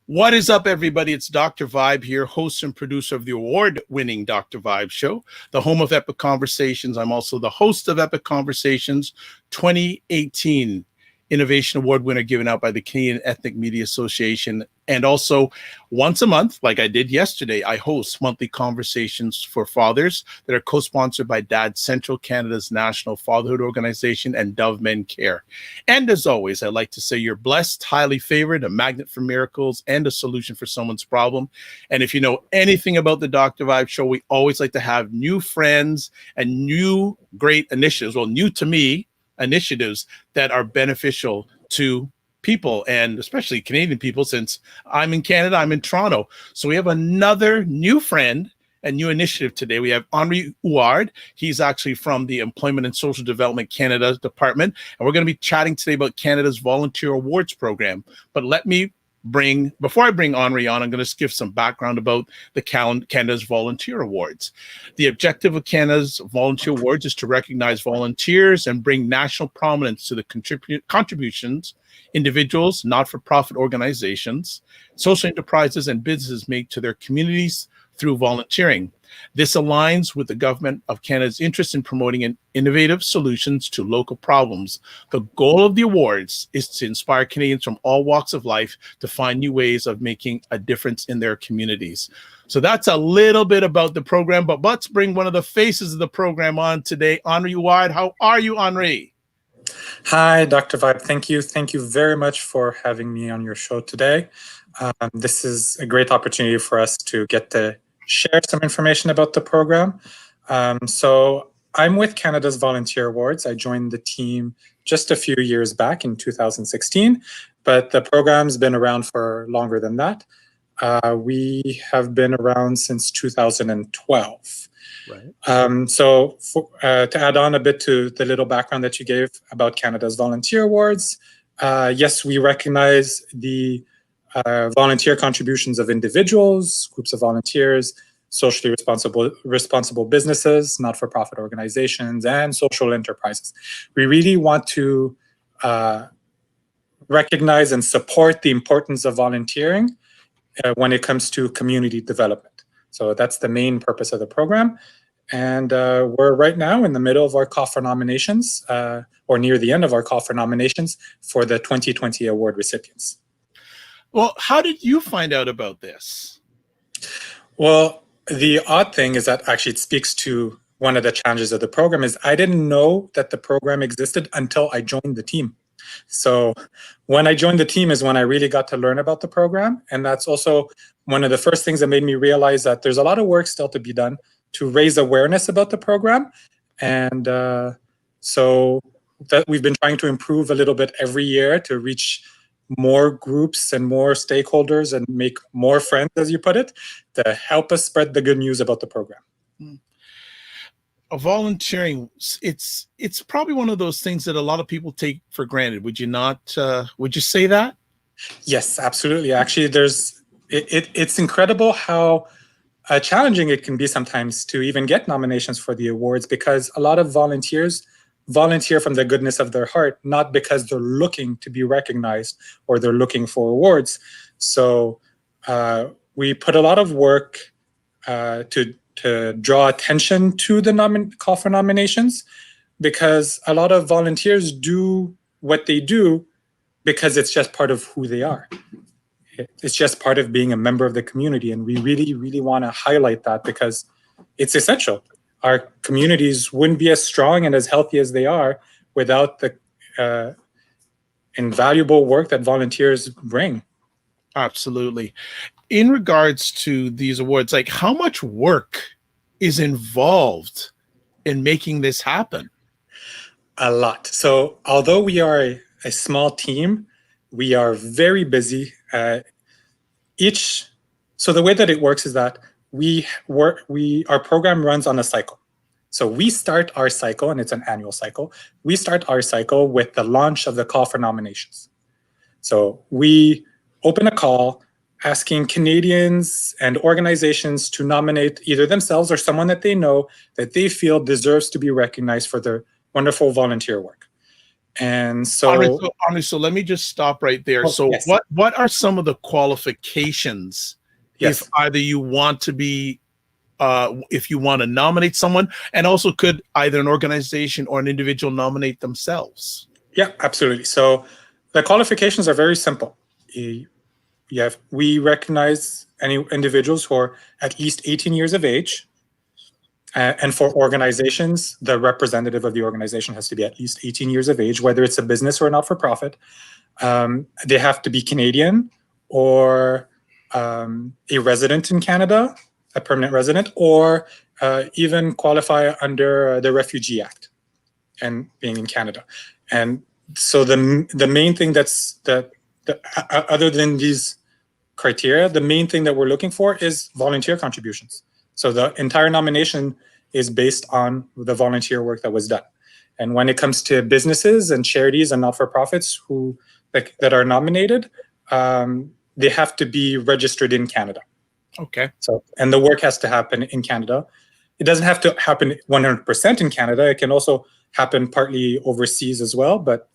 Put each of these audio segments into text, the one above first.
What is up, everybody? It's Dr. Vibe here, host and producer of the award-winning Dr. Vibe Show, the home of Epic Conversations. I'm also the host of Epic Conversations 2018 Innovation Award winner given out by the Canadian Ethnic Media Association. And also once a month, like I did yesterday, I host monthly conversations for fathers that are co-sponsored by Dad Central, Canada's national fatherhood organization, and Dove Men Care. And as always, I like to say you're blessed, highly favored, a magnet for miracles, and a solution for someone's problem. And if you know anything about the Dr. Vibe Show, we always like to have new friends and new great initiatives, well, new to me, initiatives that are beneficial to people, and especially Canadian people, since I'm in Canada, I'm in Toronto. So we have another new friend and new initiative today. We have Henri Huard. He's actually from the Employment and Social Development Canada Department, and we're going to be chatting today about Canada's Volunteer Awards program. But before I bring Henri on, I'm going to give some background about the Canada's Volunteer Awards. The objective of Canada's Volunteer Awards is to recognize volunteers and bring national prominence to the contributions individuals, not-for-profit organizations, social enterprises, and businesses make to their communities through volunteering. This aligns with the Government of Canada's interest in promoting innovative solutions to local problems. The goal of the awards is to inspire Canadians from all walks of life to find new ways of making a difference in their communities. So that's a little bit about the program, but let's bring one of the faces of the program on today, Henri Huard. How are you, Henri? Hi, Dr. Vibe. Thank you. Thank you very much for having me on your show today. This is a great opportunity for us to get to share some information about the program. So I'm with Canada's Volunteer Awards. I joined the team just a few years back in 2016, but the program's been around for longer than that. We have been around since 2012. Right. To add on a bit to the little background that you gave about Canada's Volunteer Awards, yes, we recognize the volunteer contributions of individuals, groups of volunteers, socially responsible businesses, not-for-profit organizations, and social enterprises. We really want to recognize and support the importance of volunteering when it comes to community development. So that's the main purpose of the program. And we're right now in the middle of our call for nominations, or near the end of our call for nominations for the 2020 award recipients. Well, how did you find out about this? Well, the odd thing is that actually it speaks to one of the challenges of the program is I didn't know that the program existed until I joined the team. So when I joined the team is when I really got to learn about the program. And that's also one of the first things that made me realize that there's a lot of work still to be done to raise awareness about the program. And so that we've been trying to improve a little bit every year to reach more groups and more stakeholders and make more friends, as you put it, to help us spread the good news about the program. Volunteering, it's probably one of those things that a lot of people take for granted. Would you not? Would you say that? Yes, absolutely. Actually, it's incredible how challenging it can be sometimes to even get nominations for the awards, because a lot of volunteers volunteer from the goodness of their heart, not because they're looking to be recognized or they're looking for awards. So we put a lot of work to draw attention to the call for nominations, because a lot of volunteers do what they do because it's just part of who they are. It's just part of being a member of the community. And we really, really want to highlight that because it's essential. Our communities wouldn't be as strong and as healthy as they are without the invaluable work that volunteers bring. Absolutely. In regards to these awards, like how much work is involved in making this happen? A lot. So although we are a small team, we are very busy. So the way that it works is that our program runs on a cycle. So we start our cycle, and it's an annual cycle. We start our cycle with the launch of the call for nominations. So we open a call asking Canadians and organizations to nominate either themselves or someone that they know that they feel deserves to be recognized for their wonderful volunteer work. And Henri, so, so let me just stop right there. oh, So yes, what are some of the qualifications if yes. either you want to be if you want to nominate someone, and also could either an organization or an individual nominate themselves? Yeah, absolutely. So the qualifications are very simple. We recognize any individuals who are at least 18 years of age. And for organizations, the representative of the organization has to be at least 18 years of age, whether it's a business or a not-for-profit. They have to be Canadian or a resident in Canada, a permanent resident, or even qualify under the Refugee Act and being in Canada. And so the main thing other than these criteria, the main thing that we're looking for is volunteer contributions. So the entire nomination is based on the volunteer work that was done. And when it comes to businesses and charities and not-for-profits that are nominated, they have to be registered in Canada. Okay. So, and the work has to happen in Canada. It doesn't have to happen 100% in Canada. It can also happen partly overseas as well, but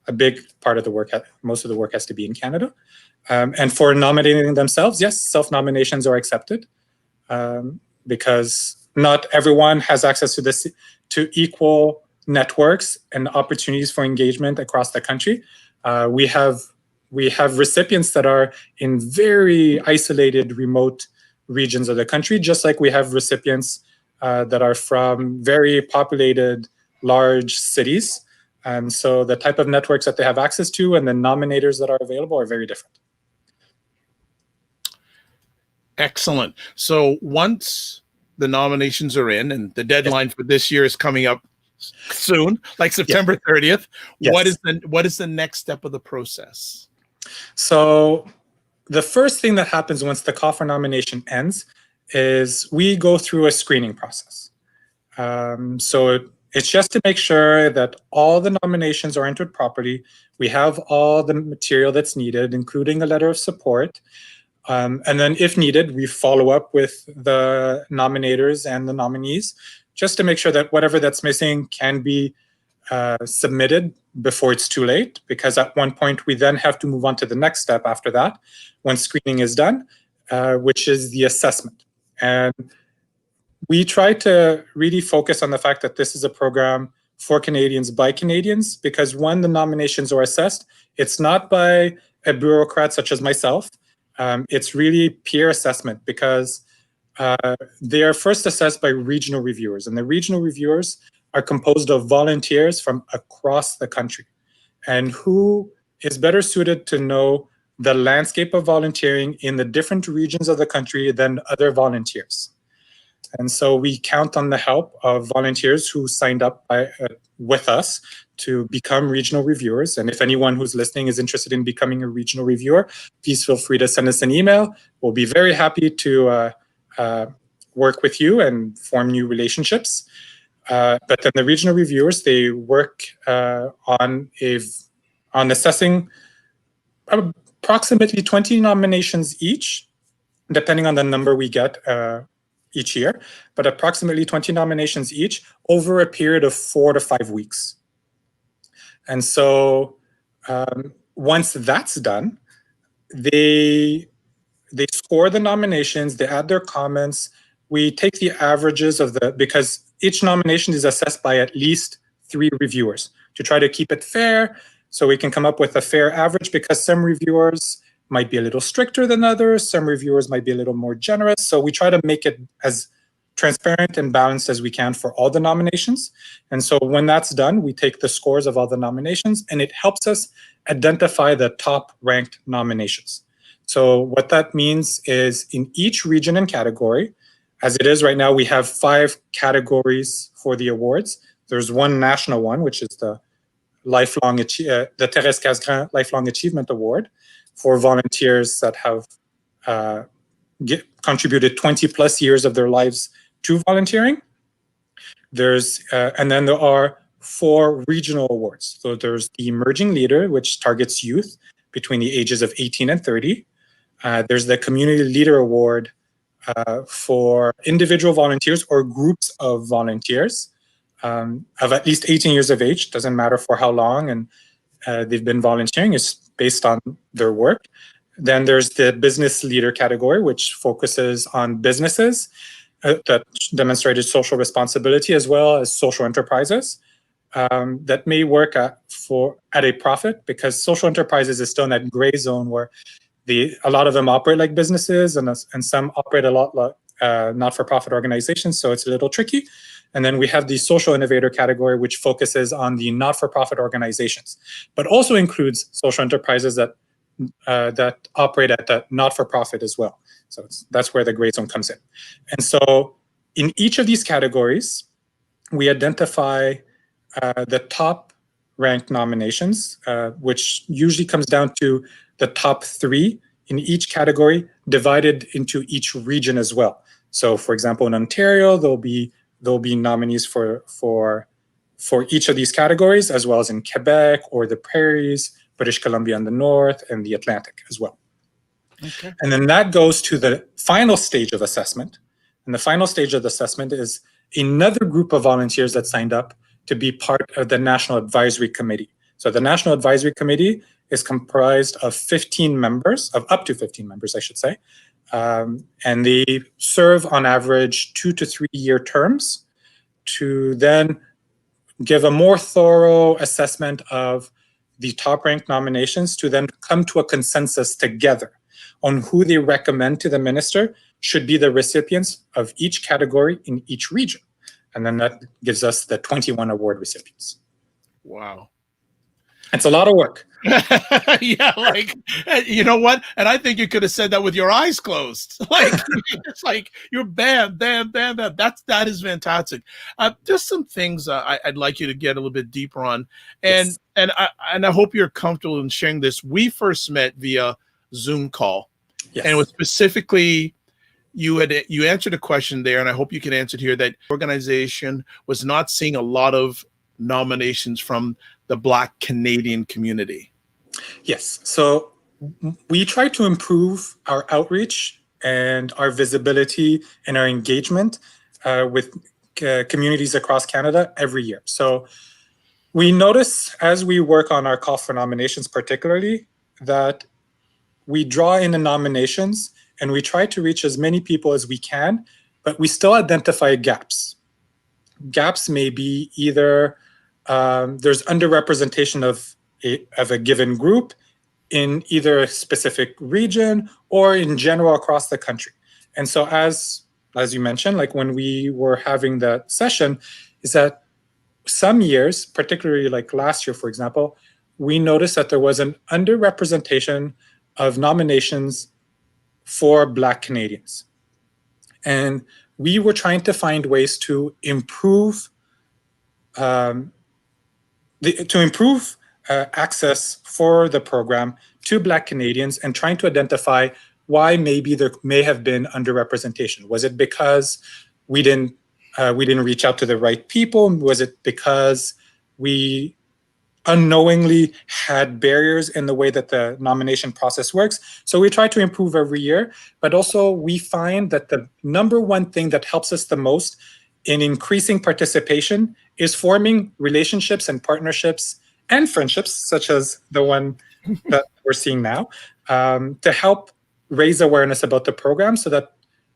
a big part of the work, most of the work has to be in Canada. And for nominating themselves, yes, self-nominations are accepted because not everyone has access to equal networks and opportunities for engagement across the country. We have recipients that are in very isolated, remote regions of the country, just like we have recipients that are from very populated, large cities. And so the type of networks that they have access to and the nominators that are available are very different. Excellent. So once the nominations are in, and the deadline for this year is coming up soon, like September 30th, yes. What is the next step of the process? So the first thing that happens once the call for nomination ends is we go through a screening process. So it's just to make sure that all the nominations are entered properly. We have all the material that's needed, including a letter of support. And then if needed, we follow up with the nominators and the nominees just to make sure that whatever that's missing can be submitted before it's too late, because at one point we then have to move on to the next step after that, when screening is done, which is the assessment. And we try to really focus on the fact that this is a program for Canadians by Canadians, because when the nominations are assessed, it's not by a bureaucrat such as myself. It's really peer assessment, because they are first assessed by regional reviewers, and the regional reviewers are composed of volunteers from across the country. And who is better suited to know the landscape of volunteering in the different regions of the country than other volunteers? And so we count on the help of volunteers who signed up with us to become regional reviewers. And if anyone who's listening is interested in becoming a regional reviewer, please feel free to send us an email. We'll be very happy to work with you and form new relationships. But then the regional reviewers, they work on assessing approximately 20 nominations each, depending on the number we get each year, but approximately 20 nominations each over a period of 4 to 5 weeks. And so once that's done, they score the nominations, they add their comments. We take the averages because each nomination is assessed by at least 3 reviewers to try to keep it fair, so we can come up with a fair average, because some reviewers might be a little stricter than others, some reviewers might be a little more generous. So we try to make it as transparent and balanced as we can for all the nominations. And so when that's done, we take the scores of all the nominations, and it helps us identify the top ranked nominations. So what that means is in each region and category, as it is right now, we have 5 categories for the awards. There's one national one, which is the the Thérèse Casgrain Lifelong Achievement Award for volunteers that have contributed 20 plus years of their lives to volunteering. And then there are 4 regional awards. So there's the Emerging Leader, which targets youth between the ages of 18 and 30. There's the Community Leader Award for individual volunteers or groups of volunteers of at least 18 years of age, doesn't matter for how long, and they've been volunteering, it's based on their work. Then there's the business leader category, which focuses on businesses that demonstrated social responsibility, as well as social enterprises that may work at a profit, because social enterprises is still in that gray zone where a lot of them operate like businesses, and some operate a lot like not-for-profit organizations, so it's a little tricky. And then we have the social innovator category, which focuses on the not-for-profit organizations, but also includes social enterprises that operate at the not-for-profit as well. So that's where the gray zone comes in. And so in each of these categories, we identify the top ranked nominations, which usually comes down to the top 3 in each category, divided into each region as well. So for example, in Ontario, there'll be nominees for each of these categories, as well as in Quebec or the Prairies, British Columbia in the north, and the Atlantic as well. Okay. And then that goes to the final stage of assessment. And the final stage of the assessment is another group of volunteers that signed up to be part of the National Advisory Committee. So the National Advisory Committee is comprised of 15 members, of up to 15 members, I should say. And they serve on average 2 to 3 year terms to then give a more thorough assessment of the top ranked nominations, to then come to a consensus together on who they recommend to the minister should be the recipients of each category in each region. And then that gives us the 21 award recipients. Wow. It's a lot of work. Yeah, like, you know what? And I think you could have said that with your eyes closed. Like, it's like you're bam. That is fantastic. Just some things I'd like you to get a little bit deeper on, and Yes. and I hope you're comfortable in sharing this. We first met via Zoom call, Yes. and it was specifically you answered a question there, and I hope you can answer it here, that organization was not seeing a lot of nominations from the Black Canadian community. Yes. So we try to improve our outreach and our visibility and our engagement with communities across Canada every year. So we notice, as we work on our call for nominations particularly, that we draw in the nominations and we try to reach as many people as we can, but we still identify gaps. Gaps may be either there's underrepresentation of a given group in either a specific region or in general across the country. And so as you mentioned, like when we were having that session, is that some years, particularly like last year, for example, we noticed that there was an underrepresentation of nominations for Black Canadians. And we were trying to find ways to improve access for the program to Black Canadians, and trying to identify why maybe there may have been underrepresentation. Was it because we didn't reach out to the right people? Was it because we unknowingly had barriers in the way that the nomination process works? So we try to improve every year, but also we find that the number one thing that helps us the most in increasing participation is forming relationships and partnerships and friendships, such as the one that we're seeing now, to help raise awareness about the program, so that,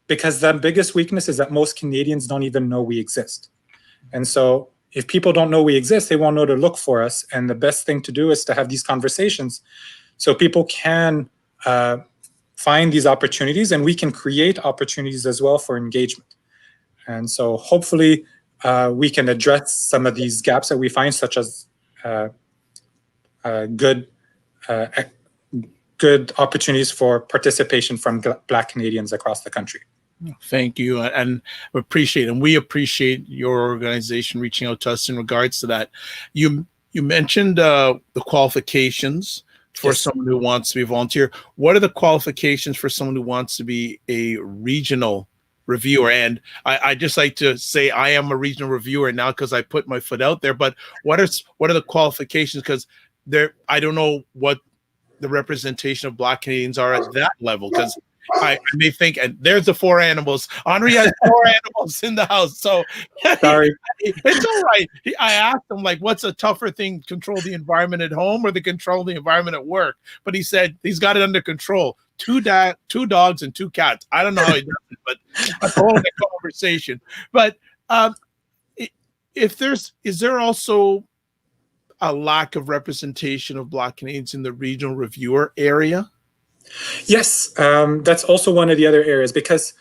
because the biggest weakness is that most Canadians don't even know we exist. And so if people don't know we exist, they won't know to look for us. And the best thing to do is to have these conversations so people can find these opportunities, and we can create opportunities as well for engagement. And so hopefully we can address some of these gaps that we find, such as good opportunities for participation from Black Canadians across the country. Thank you, and appreciate, and we appreciate your organization reaching out to us in regards to that. You mentioned the qualifications for Yes. someone who wants to be a volunteer. What are the qualifications for someone who wants to be a regional reviewer? And I just like to say I am a regional reviewer now because I put my foot out there. But what are the qualifications? Because I don't know what the representation of Black Canadians are at that level, because I may think, and there's the 4 animals. Henri has 4 animals in the house, so Sorry. it's all right. I asked him, like, what's a tougher thing, control the environment at home or the control the environment at work? But he said he's got it under control. 2 dogs and 2 cats. I don't know how he does it, but that's a whole other conversation. But is there also a lack of representation of Black Canadians in the regional reviewer area? Yes, that's also one of the other areas, because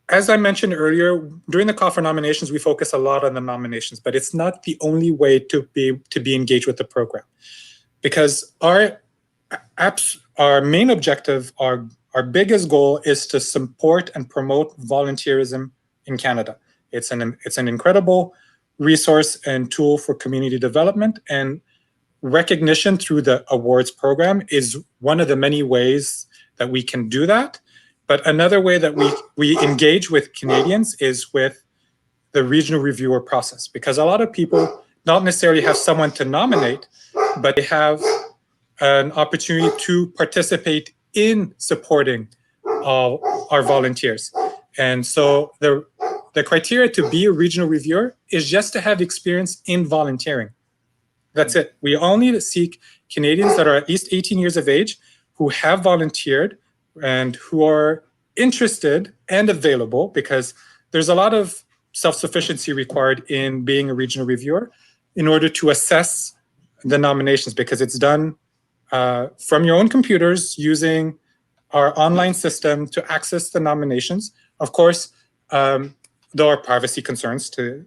as I mentioned earlier, during the call for nominations, we focus a lot on the nominations, but it's not the only way to be engaged with the program, because our main objective, our biggest goal is to support and promote volunteerism in Canada. It's an incredible resource and tool for community development, and recognition through the awards program is one of the many ways that we can do that. But another way that we engage with Canadians is with the regional reviewer process, because a lot of people not necessarily have someone to nominate, but they have an opportunity to participate in supporting our volunteers. And so the criteria to be a regional reviewer is just to have experience in volunteering. That's it. We only seek Canadians that are at least 18 years of age, who have volunteered and who are interested and available, because there's a lot of self-sufficiency required in being a regional reviewer in order to assess the nominations, because it's done from your own computers using our online system to access the nominations. Of course, there are privacy concerns to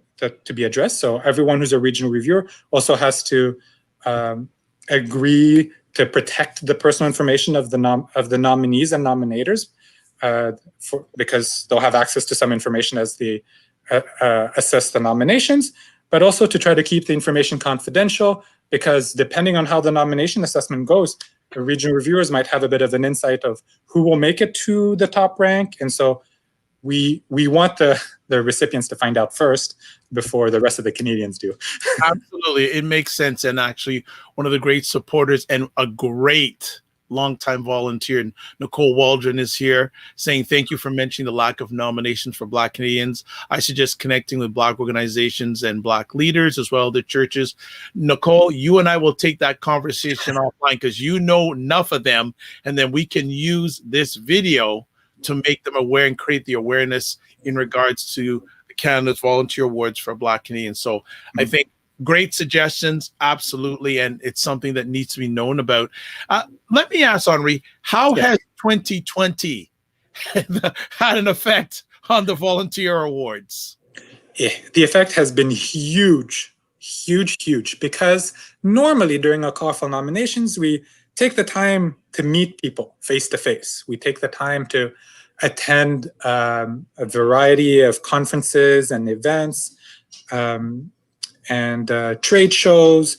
be addressed. So everyone who's a regional reviewer also has to agree to protect the personal information of the nominees and nominators, because they'll have access to some information as they assess the nominations, but also to try to keep the information confidential, because depending on how the nomination assessment goes, the regional reviewers might have a bit of an insight of who will make it to the top rank. And so we want the recipients to find out first before the rest of the Canadians do. Absolutely. It makes sense. And actually, one of the great supporters and a great longtime volunteer, Nicole Waldron, is here saying thank you for mentioning the lack of nominations for Black Canadians. I suggest connecting with Black organizations and Black leaders, as well as the churches. Nicole, you and I will take that conversation offline, because you know enough of them, and then we can use this video to make them aware and create the awareness in regards to Canada's Volunteer Awards for Black Canadians. So I think great suggestions, absolutely, and it's something that needs to be known about. Let me ask, Henri, how has 2020 had an effect on the Volunteer Awards? Yeah, the effect has been huge, huge, huge, because normally during our call for nominations, we take the time to meet people face to face. We take the time to attend a variety of conferences and events, and trade shows,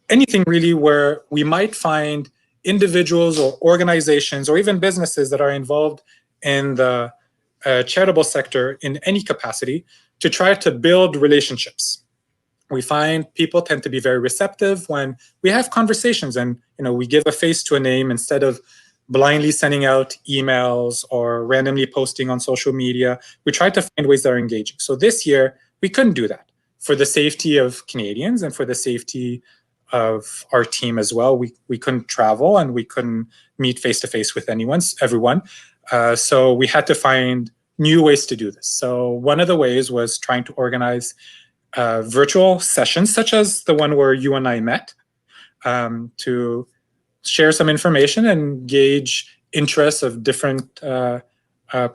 anything really where we might find individuals or organizations or even businesses that are involved in the charitable sector in any capacity, to try to build relationships. We find people tend to be very receptive when we have conversations, and we give a face to a name instead of blindly sending out emails or randomly posting on social media. We try to find ways that are engaging. So this year, we couldn't do that, for the safety of Canadians and for the safety of our team as well. We couldn't travel and we couldn't meet face-to-face with everyone. So we had to find new ways to do this. So one of the ways was trying to organize virtual sessions, such as the one where you and I met, to share some information and gauge interests of different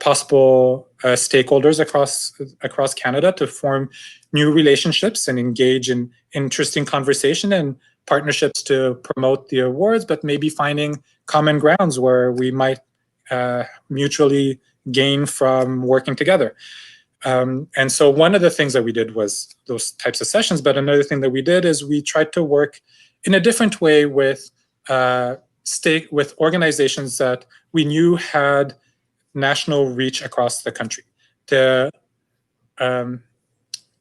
possible stakeholders across Canada, to form new relationships and engage in interesting conversation and partnerships to promote the awards, but maybe finding common grounds where we might mutually gain from working together. And so one of the things that we did was those types of sessions, but another thing that we did is we tried to work in a different way with organizations that we knew had national reach across the country, to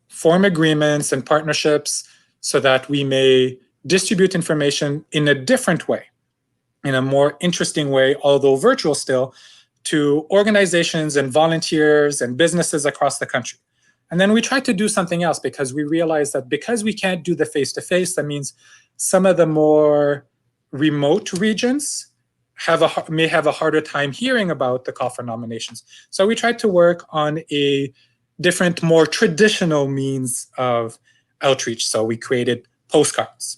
form agreements and partnerships so that we may distribute information in a different way. in a more interesting way, although virtual still, to organizations and volunteers and businesses across the country. And then we tried to do something else because we realized that because we can't do the face-to-face, that means some of the more remote regions may have a harder time hearing about the call for nominations. So we tried to work on a different, more traditional means of outreach. So we created postcards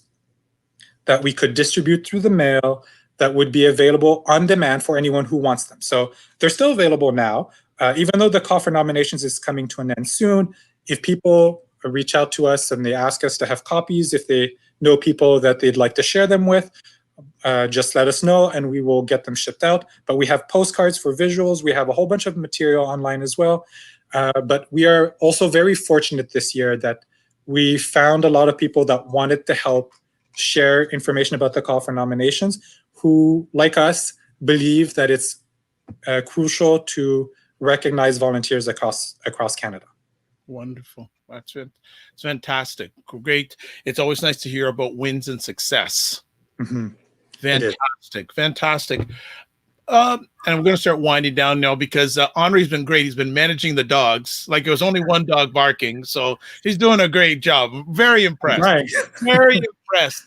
that we could distribute through the mail that would be available on demand for anyone who wants them. So they're still available now, even though the call for nominations is coming to an end soon. If people reach out to us and they ask us to have copies, if they know people that they'd like to share them with, just let us know and we will get them shipped out. But we have postcards for visuals. We have a whole bunch of material online as well. But we are also very fortunate this year that we found a lot of people that wanted to help share information about the call for nominations, who, like us, believe that it's crucial to recognize volunteers across Canada. Wonderful. That's it. It's fantastic. Great. It's always nice to hear about wins and success. Mm-hmm. Fantastic. And I'm going to start winding down now because Henri's been great. He's been managing the dogs. Like, there was only one dog barking, so he's doing a great job. Very impressed. Right. Very impressed.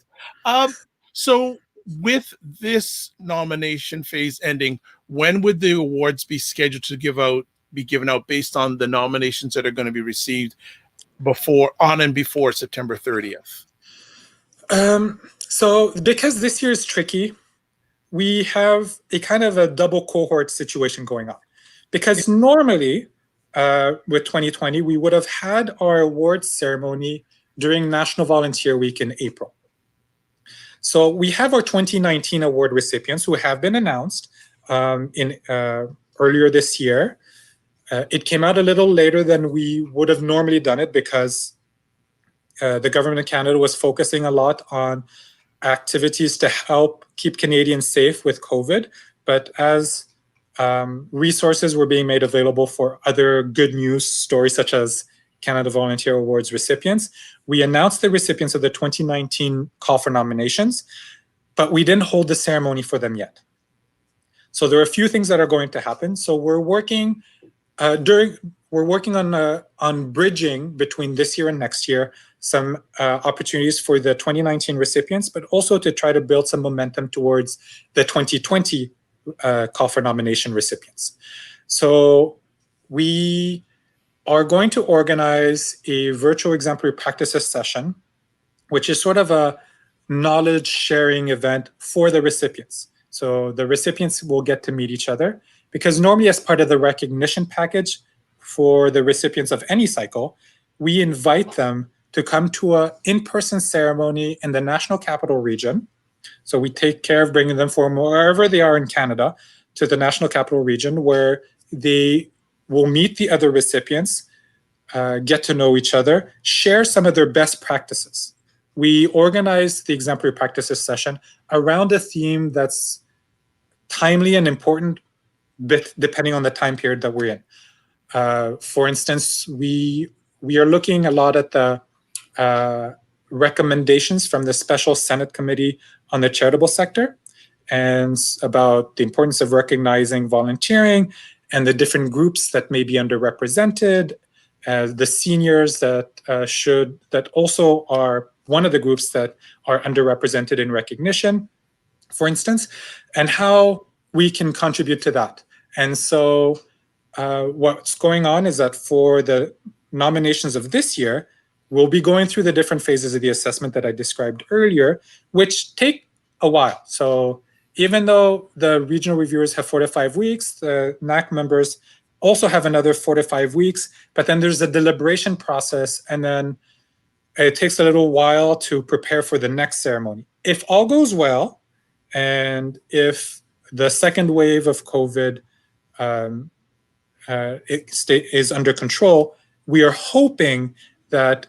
So with this nomination phase ending, when would the awards be scheduled to be given out based on the nominations that are going to be received before September 30th? So because this year is tricky, we have a kind of a double cohort situation going on. Because normally, with 2020, we would have had our awards ceremony during National Volunteer Week in April. So we have our 2019 award recipients who have been announced earlier this year. It came out a little later than we would have normally done it because the government of Canada was focusing a lot on activities to help keep Canadians safe with COVID. But as resources were being made available for other good news stories, such as Canada Volunteer Awards recipients, we announced the recipients of the 2019 call for nominations, but we didn't hold the ceremony for them yet. So there are a few things that are going to happen. So we're working on bridging between this year and next year some opportunities for the 2019 recipients, but also to try to build some momentum towards the 2020 call for nomination recipients. So we are going to organize a virtual exemplary practices session, which is sort of a knowledge sharing event for the recipients. So the recipients will get to meet each other, because normally as part of the recognition package for the recipients of any cycle, we invite them to come to an in-person ceremony in the National Capital Region. So we take care of bringing them from wherever they are in Canada to the National Capital Region, where they will meet the other recipients, get to know each other, share some of their best practices. We organize the exemplary practices session around a theme that's timely and important, depending on the time period that we're in. For instance, we are looking a lot at the recommendations from the Special Senate Committee on the Charitable Sector, and about the importance of recognizing volunteering and the different groups that may be underrepresented, the seniors that also are one of the groups that are underrepresented in recognition, for instance, and how we can contribute to that. And so what's going on is that for the nominations of this year, we'll be going through the different phases of the assessment that I described earlier, which take a while. So even though the regional reviewers have 4 to 5 weeks, the NAC members also have another 4 to 5 weeks, but then there's a deliberation process, and then it takes a little while to prepare for the next ceremony. If all goes well, and if the second wave of COVID is under control, we are hoping that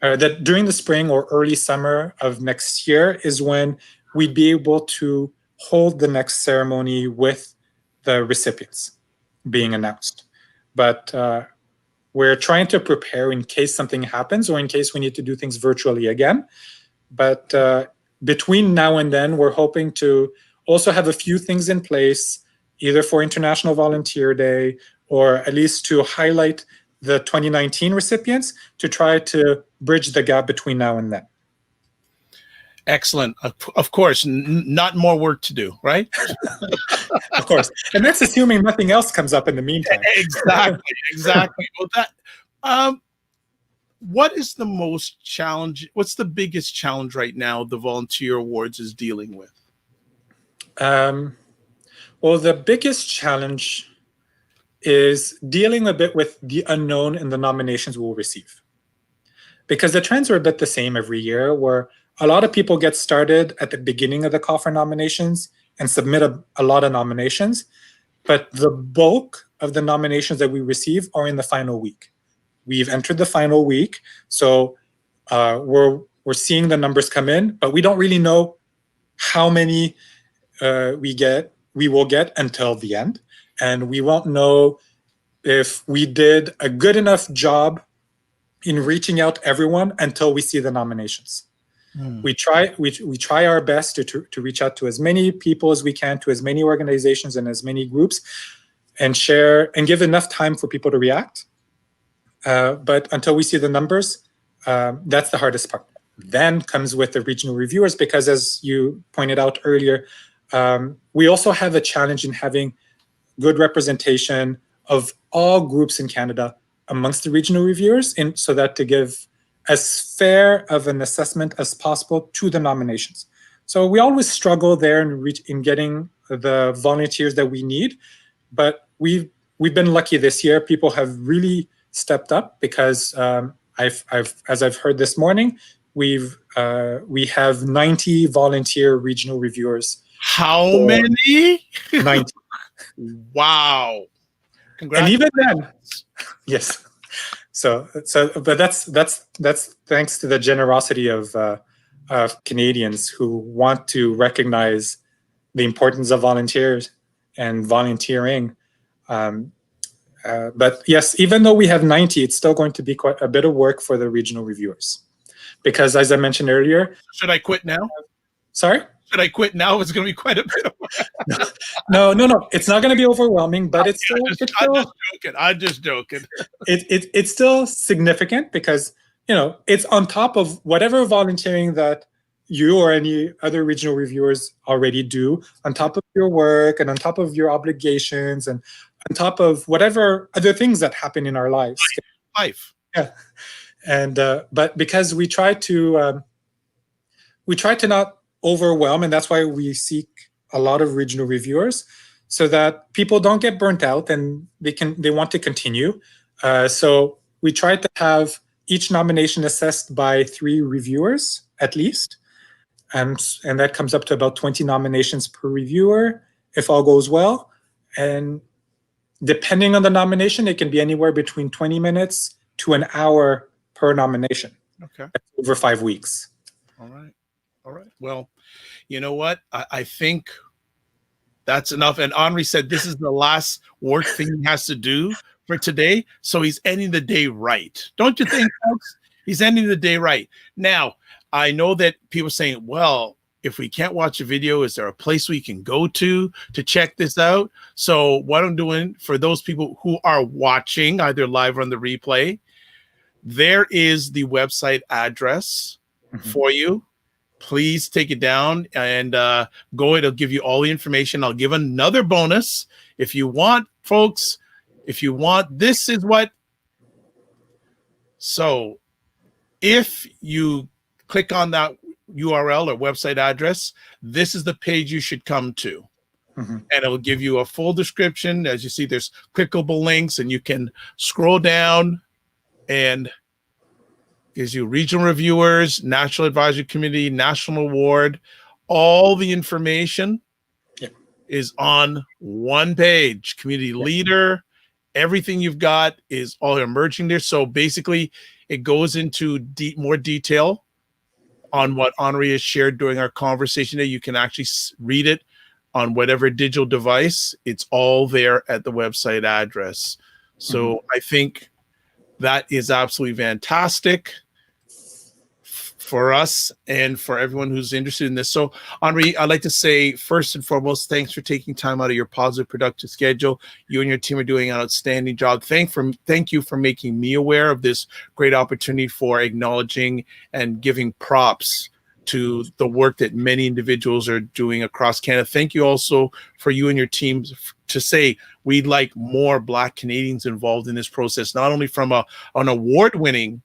that during the spring or early summer of next year is when we'd be able to hold the next ceremony with the recipients being announced. But we're trying to prepare in case something happens or in case we need to do things virtually again. But between now and then, we're hoping to also have a few things in place, either for International Volunteer Day or at least to highlight the 2019 recipients to try to bridge the gap between now and then. Excellent. Of course, not more work to do, right? Of course. And that's assuming nothing else comes up in the meantime. Exactly. Well, what is the most challenge? What's the biggest challenge right now the Volunteer Awards is dealing with? Well, the biggest challenge is dealing a bit with the unknown in the nominations we'll receive. Because the trends are a bit the same every year, where a lot of people get started at the beginning of the call for nominations and submit a lot of nominations, but the bulk of the nominations that we receive are in the final week. We've entered the final week, so we're seeing the numbers come in, but we don't really know how many we will get until the end, and we won't know if we did a good enough job in reaching out to everyone until we see the nominations. We try our best to reach out to as many people as we can, to as many organizations and as many groups, and share and give enough time for people to react. But until we see the numbers, that's the hardest part. Then comes with the regional reviewers, because as you pointed out earlier, we also have a challenge in having good representation of all groups in Canada amongst the regional reviewers, so that to give as fair of an assessment as possible to the nominations. So we always struggle there in getting the volunteers that we need, but we've been lucky this year. People have really stepped up, because as I've heard this morning, we have 90 volunteer regional reviewers. How many? 90. Wow! And even then, yes. But that's thanks to the generosity of Canadians who want to recognize the importance of volunteers and volunteering. But yes, even though we have 90, it's still going to be quite a bit of work for the regional reviewers, because as I mentioned earlier. Should I quit now? Sorry? Should I quit now? It's going to be quite a bit of work. No. It's not going to be overwhelming, but I'm just joking. It's still significant, because it's on top of whatever volunteering that you or any other regional reviewers already do, on top of your work and on top of your obligations and on top of whatever other things that happen in our lives. Life. Yeah. And but because we try to not overwhelm, and that's why we seek a lot of regional reviewers, so that people don't get burnt out and they want to continue. So we try to have each nomination assessed by 3 reviewers at least, and that comes up to about 20 nominations per reviewer if all goes well. And depending on the nomination, it can be anywhere between 20 minutes to an hour per nomination. Okay. Over 5 weeks. All right. Well, you know what? I think that's enough. And Henri said this is the last work thing he has to do for today. So he's ending the day right. Don't you think, folks? He's ending the day right. Now, I know that people are saying, well, if we can't watch a video, is there a place we can go to check this out? So what I'm doing for those people who are watching, either live or on the replay, there is the website address for you. Please take it down and go. It'll give you all the information. I'll give another bonus. If you want, folks, this is what. So if you click on that URL or website address, this is the page you should come to. And it'll give you a full description. As you see, there's clickable links, and you can scroll down and gives you regional reviewers, National Advisory Committee, National Award. All the information is on one page. Community leader, everything you've got is all emerging there. So basically, it goes into more detail on what Henri has shared during our conversation. That you can actually read it on whatever digital device. It's all there at the website address. So I think that is absolutely fantastic. for us and for everyone who's interested in this. So, Henri, I'd like to say first and foremost, thanks for taking time out of your positive, productive schedule. You and your team are doing an outstanding job. Thank you for making me aware of this great opportunity, for acknowledging and giving props to the work that many individuals are doing across Canada. Thank you also for you and your teams to say we'd like more Black Canadians involved in this process, not only from an award-winning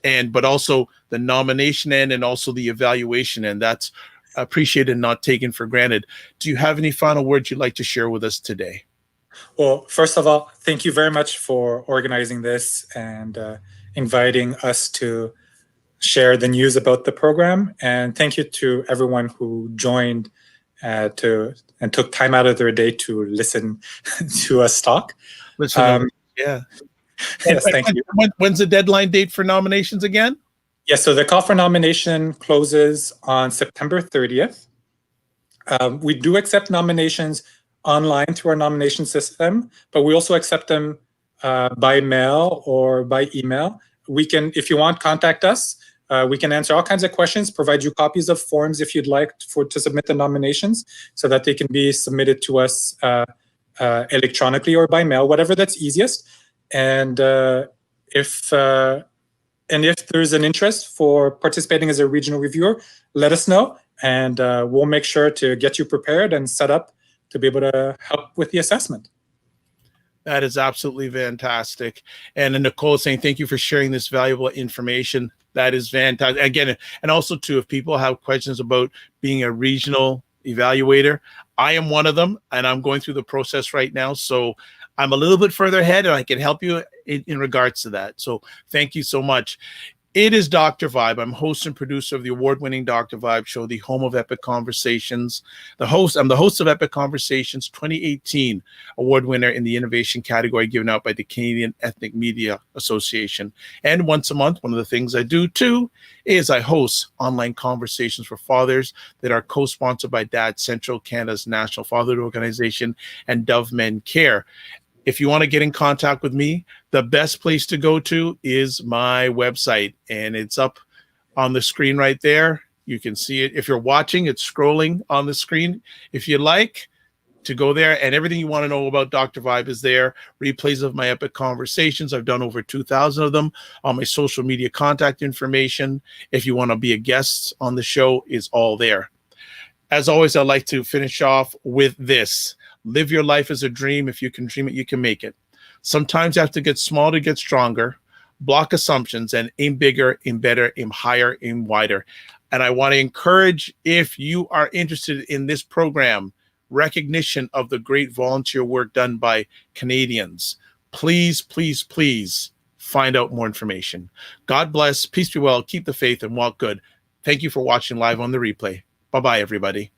end, but also the nomination end and also the evaluation end. That's appreciated and not taken for granted. Do you have any final words you'd like to share with us today? Well, first of all, thank you very much for organizing this and inviting us to share the news about the program. And thank you to everyone who joined and took time out of their day to listen to us talk. Yeah. Yes, thank you. When's the deadline date for nominations again? Yeah, so the call for nomination closes on September 30th. We do accept nominations online through our nomination system, but we also accept them by mail or by email. We can, if you want, contact us. We can answer all kinds of questions, provide you copies of forms if you'd like to submit the nominations so that they can be submitted to us electronically or by mail, whatever that's easiest. And if there's an interest for participating as a regional reviewer, let us know, and we'll make sure to get you prepared and set up to be able to help with the assessment. That is absolutely fantastic. And Nicole is saying, thank you for sharing this valuable information. That is fantastic. Again, and also too, if people have questions about being a regional evaluator, I am one of them, and I'm going through the process right now. So I'm a little bit further ahead, and I can help you in regards to that. So thank you so much. It is Dr. Vibe. I'm host and producer of the award-winning Dr. Vibe show, the home of Epic Conversations. I'm the host of Epic Conversations 2018 award winner in the innovation category given out by the Canadian Ethnic Media Association. And once a month, one of the things I do too is I host online conversations for fathers that are co-sponsored by Dad Central, Canada's national fatherhood organization, and Dove Men Care. If you want to get in contact with me, the best place to go to is my website, and it's up on the screen right there. You can see it. If you're watching, it's scrolling on the screen. If you like to go there, and everything you want to know about Dr. Vibe is there. Replays of my epic conversations. I've done over 2,000 of them. All my social media contact information, if you want to be a guest on the show, is all there. As always, I'd like to finish off with this. Live your life as a dream. If you can dream it, you can make it. Sometimes you have to get small to get stronger. Block assumptions and aim bigger, aim better, aim higher, aim wider. And I want to encourage, if you are interested in this program, recognition of the great volunteer work done by Canadians, please, please, please find out more information. God bless. Peace be well. Keep the faith and walk good. Thank you for watching live on the replay. Bye-bye, everybody.